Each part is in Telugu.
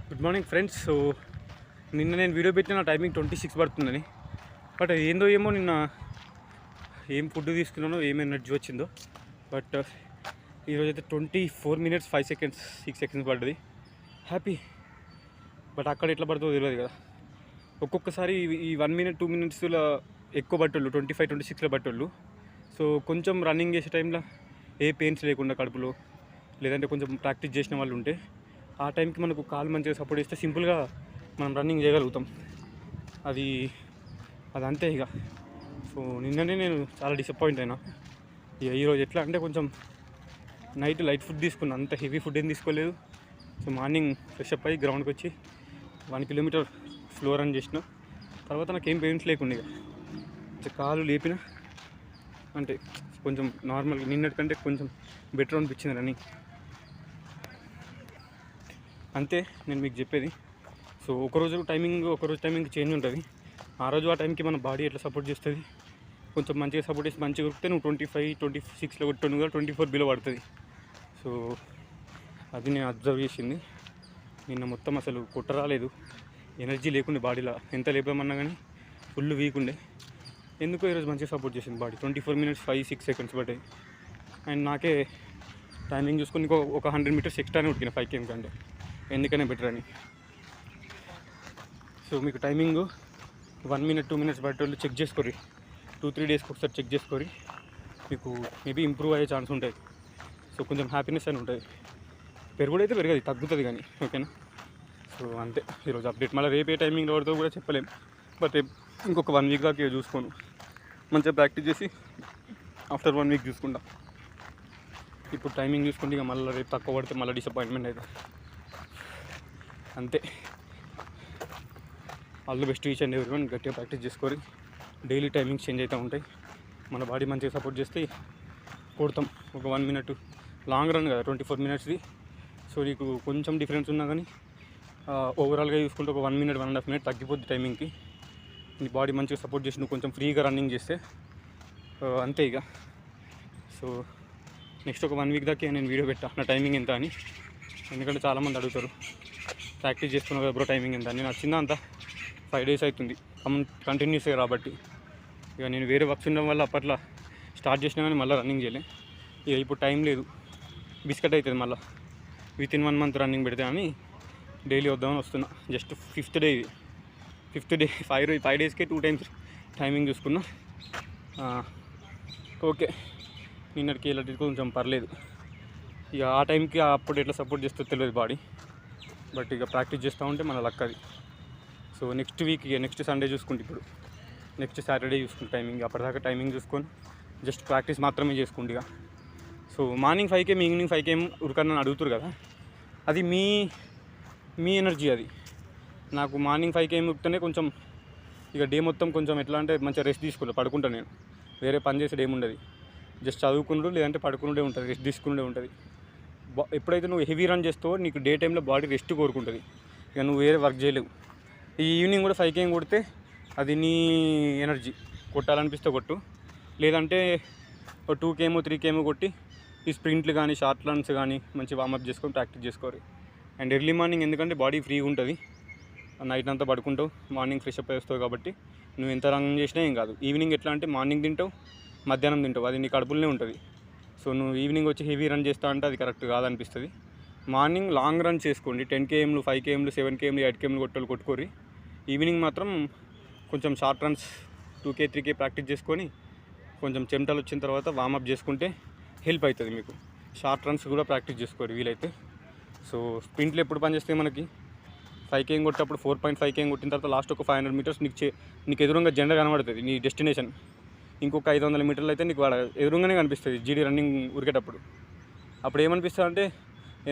Good morning friends. సో నిన్న నేను వీడియో పెట్టిన టైమింగ్ 26 పడుతుందని. బట్ ఏందో ఏమో నిన్న ఏం ఫుడ్ తీసుకున్నానో ఏం ఎనర్జీ వచ్చిందో. బట్ ఈరోజైతే 24 minutes 5 seconds 6 seconds పడ్డది. హ్యాపీ. బట్ అక్కడ ఎట్లా పడుతుందో తెలియదు కదా. ఒక్కొక్కసారి ఈ 1 minute 2 minutesలో ఎక్కువ పట్టోళ్ళు 25-26లో పట్టోళ్ళు. సో కొంచెం రన్నింగ్ చేసే టైంలో ఏ పెయిన్స్ లేకుండా కడుపులో, లేదంటే కొంచెం ప్రాక్టీస్ చేసిన వాళ్ళు ఉంటే ఆ టైంకి మనకు కాలు మంచిగా సపోర్ట్ ఇస్తే సింపుల్గా మనం రన్నింగ్ చేయగలుగుతాం. అది అంతే ఇక. సో నిన్ననే నేను చాలా డిసప్పాయింట్ అయినా. ఇక ఈరోజు ఎట్లా అంటే కొంచెం నైట్ లైట్ ఫుడ్ తీసుకున్నా, అంత హెవీ ఫుడ్ ఏం తీసుకోలేదు. సో మార్నింగ్ ఫ్రెష్ అప్ అయ్యి గ్రౌండ్కి వచ్చి 1 kilometer స్లో రన్ చేసిన తర్వాత నాకేం పెయిన్స్ లేకుండా ఇక కాలు లేపిన అంటే కొంచెం నార్మల్గా నిన్నటికంటే కొంచెం బెటర్ అనిపించింది రన్నింగ్. అంతే నేను మీకు చెప్పేది. సో ఒకరోజు టైమింగ్ చేంజ్ ఉంటుంది. ఆ రోజు ఆ టైంకి మన బాడీ ఎట్లా సపోర్ట్ చేస్తుంది, కొంచెం మంచిగా సపోర్ట్ చేసి మంచిగా కొడితే నువ్వు 25-26లో కొట్టాను కదా 24 బిలో పడుతుంది. సో అది నేను అబ్జర్వ్ చేసింది. నిన్న మొత్తం అసలు కొట్టరాలేదు, ఎనర్జీ లేకుండే బాడీలో. ఎంత లేపామన్నా కానీ ఫుల్ వీక్ ఉండే. ఎందుకో ఈరోజు మంచిగా సపోర్ట్ చేసింది బాడీ. 24 minutes 5-6 seconds పడ్డాయి. అండ్ నాకే టైమింగ్ చూసుకొని ఒక 100 meters ఎక్స్ట్రానే ఉడికిన 5 km కంటే, ఎందుకనే బెటర్ అని. సో మీకు టైమింగ్ 1 minute 2 minutes పట్టేళ్ళు చెక్ చేసుకోరి. 2-3 daysకి ఒకసారి చెక్ చేసుకోరి. మీకు మేబీ ఇంప్రూవ్ అయ్యే ఛాన్స్ ఉంటుంది. సో కొంచెం హ్యాపీనెస్ అని ఉంటుంది. పెరుగుడైతే పెరగదు, తగ్గుతుంది కానీ. ఓకేనా. సో అంతే ఈరోజు అప్డేట్. మళ్ళీ రేపు ఏ టైమింగ్ పడుతుందో కూడా చెప్పలేం. బట్ ఇంకొక 1 week దాకా చూసుకోను. మంచిగా ప్రాక్టీస్ చేసి ఆఫ్టర్ 1 week చూసుకుంటా. ఇప్పుడు టైమింగ్ చూసుకుంటే ఇక మళ్ళీ రేపు తక్కువ పడితే మళ్ళీ డిసప్పాయింట్మెంట్ అవుతుంది. అంతే. All the best each and everyone. గట్టిగా ప్రాక్టీస్ చేసుకోరి. డైలీ టైమింగ్స్ చేంజ్ అవుతూ ఉంటాయి. మన బాడీ మంచిగా సపోర్ట్ చేస్తే కొడతాం. ఒక 1 minute లాంగ్ రన్ కదా 24 minutesది. సో నీకు కొంచెం డిఫరెన్స్ ఉన్నా కానీ ఓవరాల్గా చూసుకుంటే ఒక 1 minute 1.5 minutes తగ్గిపోద్ది టైమింగ్కి. నీ బాడీ మంచిగా సపోర్ట్ చేసి నువ్వు కొంచెం ఫ్రీగా రన్నింగ్ చేస్తే అంతే ఇక. సో నెక్స్ట్ ఒక 1 week దాకా నేను వీడియో పెట్టా నా టైమింగ్ ఎంత అని. ఎందుకంటే చాలామంది అడుగుతారు ప్రాక్టీస్ చేసుకున్నావు కదా బ్రో టైమింగ్ ఎంత అని. నేను వచ్చిందా అంత 5 days అవుతుంది కంటిన్యూస్గా రాబట్టి. ఇక నేను వేరే వర్క్స్ ఉండడం వల్ల అప్పట్లో స్టార్ట్ చేసినా కానీ మళ్ళీ రన్నింగ్ చేయలే. ఇక ఇప్పుడు టైం లేదు, బిస్కెట్ అవుతుంది. మళ్ళీ వితిన్ 1 month రన్నింగ్ పెడితే అని డైలీ వద్దామని వస్తున్నా. జస్ట్ 5th day ఇది. 5th day 5 daysకే 2 times టైమింగ్ చూసుకున్నా. ఓకే. నిన్నటికి ఇలాంటిది కొంచెం పర్లేదు. ఇక ఆ టైంకి అప్పుడు ఎట్లా సపోర్ట్ చేస్తుందో తెలియదు బాడీ. బట్ ఇక ప్రాక్టీస్ చేస్తూ ఉంటే మన లక్ అది. సో నెక్స్ట్ వీక్ ఇక నెక్స్ట్ సండే చూసుకుంటే, ఇప్పుడు నెక్స్ట్ సాటర్డే చూసుకుంటే టైమింగ్. అప్పటిదాకా టైమింగ్ చూసుకొని జస్ట్ ప్రాక్టీస్ మాత్రమే చేసుకుంటే ఇక. So morning 5 km evening 5 km ఉరకన్నా అడుగుతారు కదా, అది మీ ఎనర్జీ అది. నాకు మార్నింగ్ 5 km ఉరికితేనే కొంచెం ఇక డే మొత్తం కొంచెం ఎట్లా అంటే మంచిగా రెస్ట్ తీసుకోలేదు, పడుకుంటాను నేను. వేరే పని చేసేది ఏముండదు, జస్ట్ చదువుకున్నాడు లేదంటే పడుకునే ఉంటుంది, రెస్ట్ తీసుకునే ఉంటుంది. ఎప్పుడైతే నువ్వు హెవీ రన్ చేస్తావో నీకు డే టైంలో బాడీ రెస్ట్ కోరుకుంటుంది. ఇక నువ్వు వేరే వర్క్ చేయలేవు. ఈ ఈవినింగ్ కూడా 5 km కొడితే అది నీ ఎనర్జీ. కొట్టాలనిపిస్తే కొట్టు, లేదంటే 2 km 3 km కొట్టి ఈ స్ప్రింట్లు కానీ షార్ట్ రన్స్ కానీ మంచి వార్మప్ చేసుకొని ప్రాక్టీస్ చేసుకోవాలి. అండ్ ఎర్లీ మార్నింగ్ ఎందుకంటే బాడీ ఫ్రీగా ఉంటుంది, నైట్ అంతా పడుకుంటావు, మార్నింగ్ ఫ్రెష్ అప్ చేస్తావు కాబట్టి నువ్వు ఎంత రన్ చేసినా ఏం కాదు. ఈవినింగ్ ఎట్లా అంటే మార్నింగ్ తింటావు, మధ్యాహ్నం తింటావు, అది నీ కడుపులోనే ఉంటుంది. సో నువ్వు ఈవినింగ్ వచ్చి హెవీ రన్ చేస్తా అంటే అది కరెక్ట్ కాదనిపిస్తుంది. మార్నింగ్ లాంగ్ రన్ చేసుకోండి. 10 km 5 km 7 km 8 km కొట్టుకోరి. ఈవినింగ్ మాత్రం కొంచెం short runs 2K 3K practice చేసుకొని కొంచెం చెమటలు వచ్చిన తర్వాత వార్మప్ చేసుకుంటే హెల్ప్ అవుతుంది మీకు. షార్ట్ రన్స్ కూడా ప్రాక్టీస్ చేసుకోరు వీలైతే. సో స్ప్రింట్లు ఎప్పుడు పనిచేస్తాయి మనకి, 5 km కొట్టేటప్పుడు 4.5 km కొట్టిన తర్వాత లాస్ట్ ఒక 500 meters నీకు ఎదురుగా జెండా కనబడుతుంది, నీ డెస్టినేషన్. ఇంకొక 500 meterలు అయితే నీకు ఎదురుగానే కనిపిస్తుంది జీడీ రన్నింగ్ ఉరికేటప్పుడు. అప్పుడు ఏమనిపిస్తుంది అంటే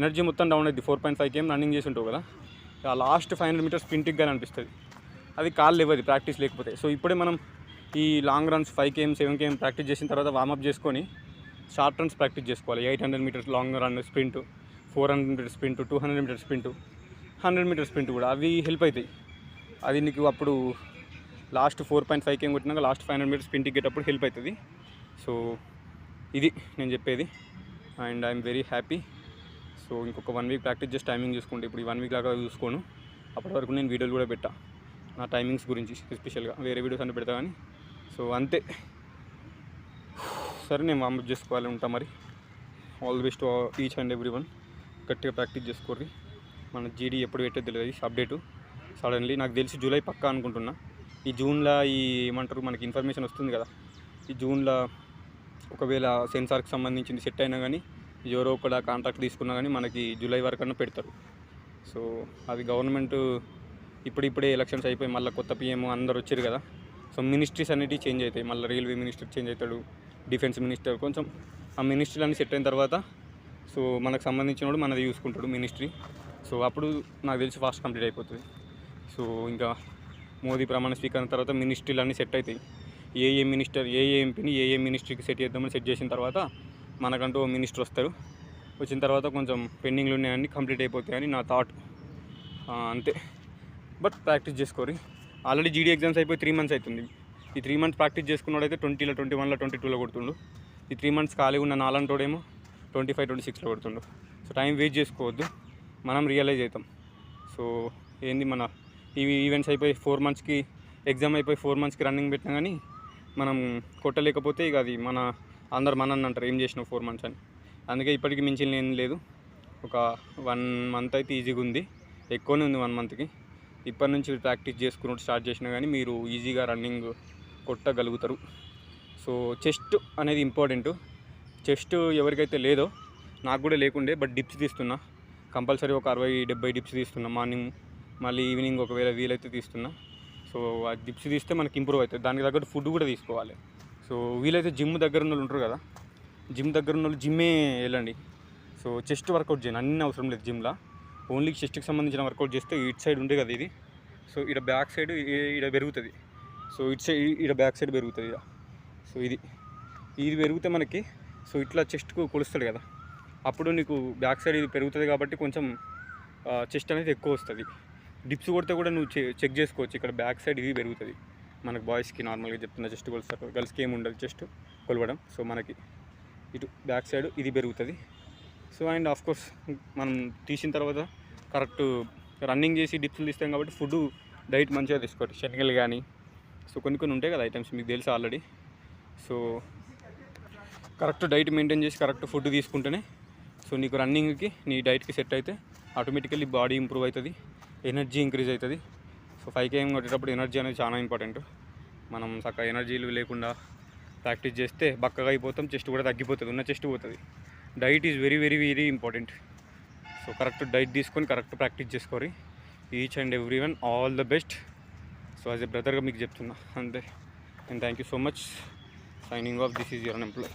ఎనర్జీ మొత్తం డౌన్ అవుతుంది. 4.5 km రన్నింగ్ చేసి ఉంటావు కదా, ఆ లాస్ట్ 500 meters స్ప్రింటిగ్గా అనిపిస్తుంది. అది కాళ్ళు లేవది ప్రాక్టీస్ లేకపోతే. సో ఇప్పుడే మనం ఈ long runs 5 km 7 km practice చేసిన తర్వాత వార్మప్ చేసుకొని షార్ట్ రన్స్ ప్రాక్టీస్ చేసుకోవాలి. 800 meters long run sprint, 400 meters sprint, 200 meters sprint, 100 meters sprint కూడా అవి హెల్ప్ అవుతాయి. అది నీకు అప్పుడు లాస్ట్ 4.5 km కొట్టినాక లాస్ట్ 500 meters స్ప్రింట్ ఎక్కేటప్పుడు హెల్ప్ అవుతుంది. సో ఇది నేను చెప్పేది. And I'm very happy. So ఇంకొక 1 వీక్ ప్రాక్టీస్ చేసి టైమింగ్ చూసుకుంటే, ఇప్పుడు ఈ 1 వీక్ లాగా చూసుకోను. అప్పటి వరకు నేను వీడియోలు కూడా పెట్టా నా టైమింగ్స్ గురించి ఎస్పెషల్గా, వేరే వీడియోస్ అన్నీ పెడతా కానీ. సో అంతే, సరే నేను వార్మప్ చేసుకోవాలి, ఉంటా మరి. All the best each and every one. గట్టిగా ప్రాక్టీస్ చేసుకోర్రి. మన జీడీ ఎప్పుడు పెట్టేది తెలియదు అప్డేటు సడన్లీ. నాకు తెలిసి జూలై పక్కా అనుకుంటున్నా. ఈ జూన్లో ఏమంటారు మనకి ఇన్ఫర్మేషన్ వస్తుంది కదా, ఈ జూన్లో ఒకవేళ సెన్సార్కి సంబంధించింది సెట్ అయినా కానీ ఎవరో ఒకటి కాంట్రాక్ట్ తీసుకున్నా కానీ మనకి జూలై వరకన్నా పెడతారు. సో అది గవర్నమెంట్ ఇప్పుడిప్పుడే ఎలక్షన్స్ అయిపోయి మళ్ళీ కొత్త పిఎం అందరు వచ్చారు కదా. సో మినిస్ట్రీస్ అన్నిటి చేంజ్ అవుతాయి. మళ్ళీ రైల్వే మినిస్టర్ చేంజ్ అవుతాడు, డిఫెన్స్ మినిస్టర్, కొంచెం ఆ మినిస్ట్రీలు అన్నీ సెట్ అయిన తర్వాత సో మనకు సంబంధించినోడు మనది చూసుకుంటాడు మినిస్ట్రీ. సో అప్పుడు నాకు తెలిసి ఫాస్ట్ కంప్లీట్ అయిపోతుంది. సో ఇంకా మోదీ ప్రమాణ స్వీకరణ తర్వాత మినిస్ట్రీలు అన్నీ సెట్ అవుతాయి. ఏ మినిస్టర్ ఏ ఎంపీని ఏ మినిస్ట్రీకి సెట్ చేద్దామని సెట్ చేసిన తర్వాత మనకంటూ ఓ మినిస్టర్ వస్తారు. వచ్చిన తర్వాత కొంచెం పెండింగ్లు ఉన్నాయని కంప్లీట్ అయిపోతాయని నా థాట్. అంతే. బట్ ప్రాక్టీస్ చేసుకోరి. ఆల్రెడీ జీడీ ఎగ్జామ్స్ అయిపోయి 3 months అవుతుంది. ఈ 3 months ప్రాక్టీస్ చేసుకున్నాడైతే 20లో 21లో 22లో కొడుతుండు. ఈ 3 months ఖాళీగా ఉన్న నాలంటోడేమో 25 26లో కొడుతుండు. సో టైం వేస్ట్ చేసుకోవద్దు, మనం రియలైజ్ అవుతాం. సో ఏంది మన ఈ ఈవెంట్స్ అయిపోయి 4 monthsకి ఎగ్జామ్ అయిపోయి 4 monthsకి రన్నింగ్ పెట్టినా కానీ మనం కొట్టలేకపోతే ఇక అది అందరు మనని అంటారు ఏం చేసినావు 4 months అని. అందుకే ఇప్పటికి మించిన ఏం లేదు. ఒక 1 month అయితే ఈజీగా ఉంది, ఎక్కువనే ఉంది 1 monthకి. ఇప్పటి నుంచి ప్రాక్టీస్ చేసుకున్నట్టు స్టార్ట్ చేసినా కానీ మీరు ఈజీగా రన్నింగ్ కొట్టగలుగుతారు. సో చెస్ట్ అనేది ఇంపార్టెంట్. చెస్ట్ ఎవరికైతే లేదో, నాకు కూడా లేకుండే, బట్ డిప్స్ తీస్తున్నా కంపల్సరీ. ఒక 60-70 డిప్స్ తీస్తున్నా మార్నింగ్, మళ్ళీ ఈవినింగ్ ఒకవేళ వీలైతే తీస్తున్నా. సో ఆ డిప్స్ తీస్తే మనకి ఇంప్రూవ్ అవుతుంది. దానికి తగ్గట్టు ఫుడ్ కూడా తీసుకోవాలి. సో వీలైతే జిమ్ దగ్గర ఉన్న వాళ్ళు ఉంటారు కదా, జిమ్ దగ్గర ఉన్న వాళ్ళు జిమ్మే వెళ్ళండి. సో చెస్ట్ వర్కౌట్ చేయండి, అన్నీ అవసరం లేదు జిమ్లో. ఓన్లీ చెస్ట్కి సంబంధించిన వర్కౌట్ చేస్తే ఇటు సైడ్ ఉండే కదా ఇది. సో ఇక్కడ బ్యాక్ సైడ్ ఇక్కడ పెరుగుతుంది. సో ఇటు సైడ్ ఇక్కడ బ్యాక్ సైడ్ పెరుగుతుంది ఇక్కడ. సో ఇది పెరిగితే మనకి సో ఇట్లా చెస్ట్కు కొలుస్తుంది కదా, అప్పుడు నీకు బ్యాక్ సైడ్ ఇది పెరుగుతుంది కాబట్టి కొంచెం చెస్ట్ అనేది ఎక్కువ వస్తుంది. డిప్స్ కొడితే కూడా నువ్వు చెక్ చేసుకోవచ్చు. ఇక్కడ బ్యాక్ సైడ్ ఇది పెరుగుతుంది మనకు. బాయ్స్కి నార్మల్గా చెప్తున్న చెస్ట్ కొలుస్తారు, గర్ల్స్కి ఏమి ఉండదు చెస్ట్ కొలవడం. సో మనకి ఇటు బ్యాక్ సైడ్ ఇది పెరుగుతుంది. సో అండ్ ఆఫ్కోర్స్ మనం తీసిన తర్వాత కరెక్ట్ రన్నింగ్ చేసి డిప్స్లు తీస్తాం కాబట్టి ఫుడ్ డైట్ మంచిగా తీసుకోవాలి. శనగలు కానీ సో కొన్ని ఉంటాయి కదా ఐటమ్స్, మీకు తెలుసు already. So correct diet maintain చేసి కరెక్ట్ ఫుడ్ తీసుకుంటేనే సో నీకు రన్నింగ్కి నీ డైట్కి సెట్ అయితే ఆటోమేటికల్లీ బాడీ ఇంప్రూవ్ అవుతుంది, ఎనర్జీ ఇంక్రీజ్ అవుతుంది. సో 5 km కొట్టేటప్పుడు ఎనర్జీ అనేది చాలా ఇంపార్టెంట్. మనం చక్కగా ఎనర్జీలు లేకుండా ప్రాక్టీస్ చేస్తే బక్కగా అయిపోతాం, చెస్ట్ కూడా తగ్గిపోతుంది, ఉన్న చెస్ట్ పోతుంది. Diet is very very very important. So correct diet తీసుకొని కరెక్ట్ ప్రాక్టీస్ చేసుకోరి. Each and every one all the best. So as a బ్రదర్గా మీకు చెప్తున్నా అంతే. And thank you so much. Signing off, this is your employee.